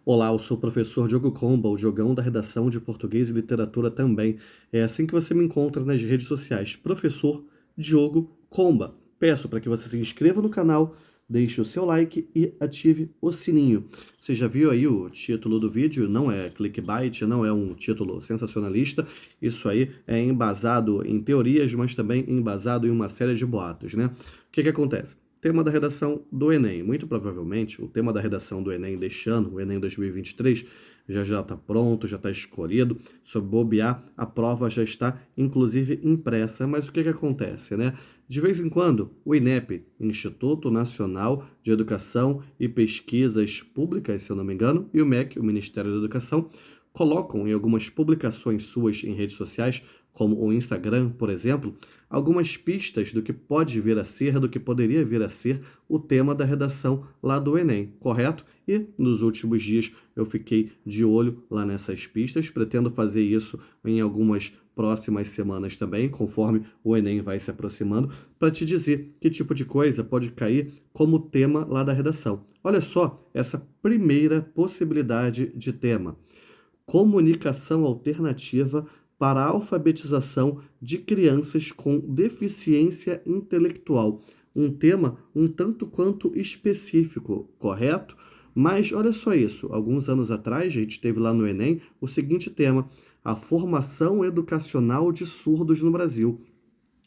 Olá, eu sou o professor Diogo Comba, o Diogão da redação de Português e Literatura também. É assim que você me encontra nas redes sociais, professor Diogo Comba. Peço para que você se inscreva no canal, deixe o seu like e ative o sininho. Você já viu aí o título do vídeo? Não é clickbait, não é um título sensacionalista. Isso aí é embasado em teorias, mas também embasado em uma série de boatos, né? O que que acontece? Tema da redação do Enem. Muito provavelmente, o tema da redação do Enem deste ano, o Enem 2023, já está pronto, já está escolhido. Se bobear, a prova já está, inclusive, impressa. Mas o que que acontece, né? De vez em quando, o INEP, Instituto Nacional de Educação e Pesquisas Públicas, se eu não me engano, e o MEC, o Ministério da Educação, colocam em algumas publicações suas em redes sociais, como o Instagram, por exemplo, algumas pistas do que pode vir a ser, do que poderia vir a ser o tema da redação lá do Enem, correto? E nos últimos dias eu fiquei de olho lá nessas pistas, pretendo fazer isso em algumas próximas semanas também, conforme o Enem vai se aproximando, para te dizer que tipo de coisa pode cair como tema lá da redação. Olha só essa primeira possibilidade de tema: comunicação alternativa para a alfabetização de crianças com deficiência intelectual. Um tema um tanto quanto específico, correto? Mas olha só isso, alguns anos atrás a gente teve lá no Enem o seguinte tema: a formação educacional de surdos no Brasil.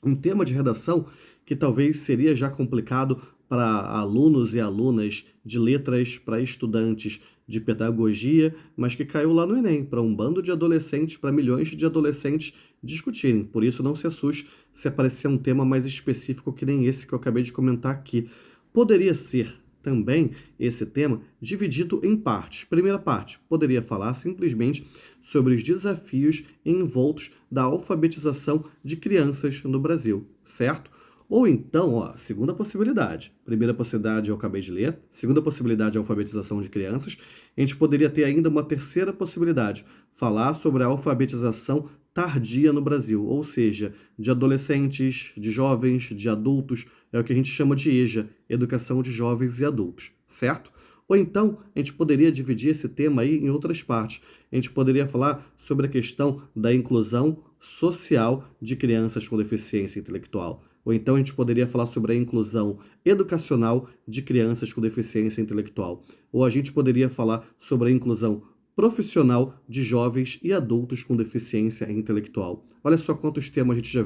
Um tema de redação que talvez seria já complicado para alunos e alunas de letras, para estudantes de pedagogia, mas que caiu lá no Enem, para um bando de adolescentes, para milhões de adolescentes discutirem. Por isso, não se assuste se aparecer um tema mais específico que nem esse que eu acabei de comentar aqui. Poderia ser também esse tema dividido em partes. Primeira parte, poderia falar simplesmente sobre os desafios envoltos da alfabetização de crianças no Brasil, certo? Ou então, ó, segunda possibilidade. Primeira possibilidade eu acabei de ler. Segunda possibilidade é a alfabetização de crianças. A gente poderia ter ainda uma terceira possibilidade, falar sobre a alfabetização tardia no Brasil, ou seja, de adolescentes, de jovens, de adultos, é o que a gente chama de EJA, Educação de Jovens e Adultos, certo? Ou então, a gente poderia dividir esse tema aí em outras partes. A gente poderia falar sobre a questão da inclusão social de crianças com deficiência intelectual. Ou então a gente poderia falar sobre a inclusão educacional de crianças com deficiência intelectual. Ou a gente poderia falar sobre a inclusão profissional de jovens e adultos com deficiência intelectual. Olha só quantos temas a gente já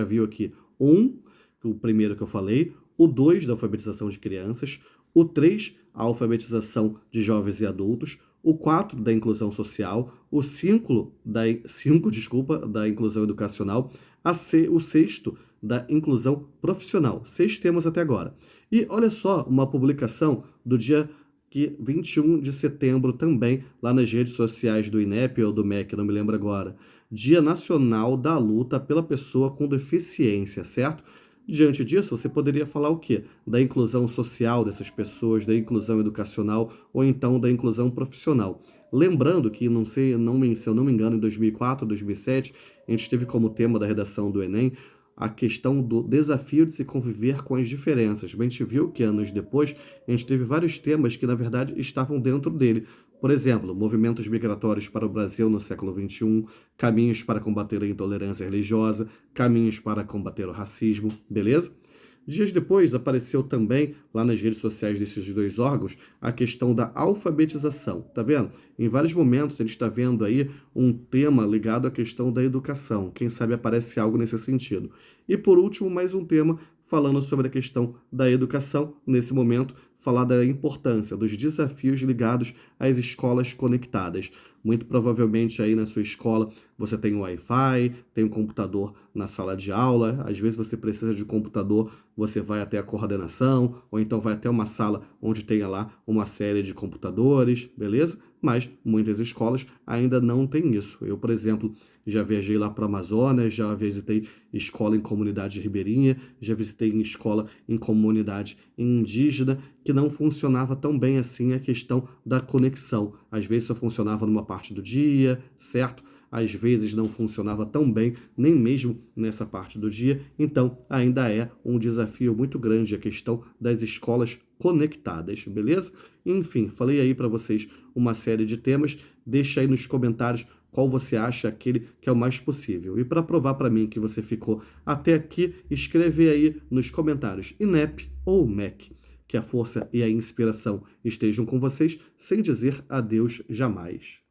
viu aqui. Um, o primeiro que eu falei, o dois da alfabetização de crianças, o 3, a alfabetização de jovens e adultos, o 4 da inclusão social, o 5 desculpa, da inclusão educacional, o sexto da inclusão profissional. 6 temas até agora. E olha só uma publicação do dia 21 de setembro também, lá nas redes sociais do INEP ou do MEC, não me lembro agora. Dia Nacional da Luta pela Pessoa com Deficiência, certo? Diante disso, você poderia falar o quê? Da inclusão social dessas pessoas, da inclusão educacional ou então da inclusão profissional. Lembrando que, não sei, se eu não me engano, em 2004, 2007, a gente teve como tema da redação do Enem a questão do desafio de se conviver com as diferenças. Mas a gente viu que anos depois a gente teve vários temas que, na verdade, estavam dentro dele. Por exemplo, movimentos migratórios para o Brasil no século XXI, caminhos para combater a intolerância religiosa, caminhos para combater o racismo, beleza? Dias depois apareceu também, lá nas redes sociais desses dois órgãos, a questão da alfabetização. Tá vendo? Em vários momentos a gente está vendo aí um tema ligado à questão da educação. Quem sabe aparece algo nesse sentido. E por último, mais um tema falando sobre a questão da educação, nesse momento, falar da importância dos desafios ligados às escolas conectadas. Muito provavelmente aí na sua escola você tem um Wi-Fi, tem um computador na sala de aula, às vezes você precisa de um computador, você vai até a coordenação, ou então vai até uma sala onde tenha lá uma série de computadores, beleza? Mas muitas escolas ainda não têm isso. Eu, por exemplo, já viajei lá para o Amazonas, já visitei escola em comunidade ribeirinha, já visitei em escola em comunidade indígena, que não funcionava tão bem assim a questão da conexão. Às vezes só funcionava numa parte do dia, certo? às vezes não funcionava tão bem, nem mesmo nessa parte do dia, então ainda é um desafio muito grande a questão das escolas conectadas, beleza? Enfim, falei aí para vocês uma série de temas, deixa aí nos comentários qual você acha aquele que é o mais possível. E para provar para mim que você ficou até aqui, escreve aí nos comentários INEP ou MEC. Que a força e a inspiração estejam com vocês, sem dizer adeus jamais.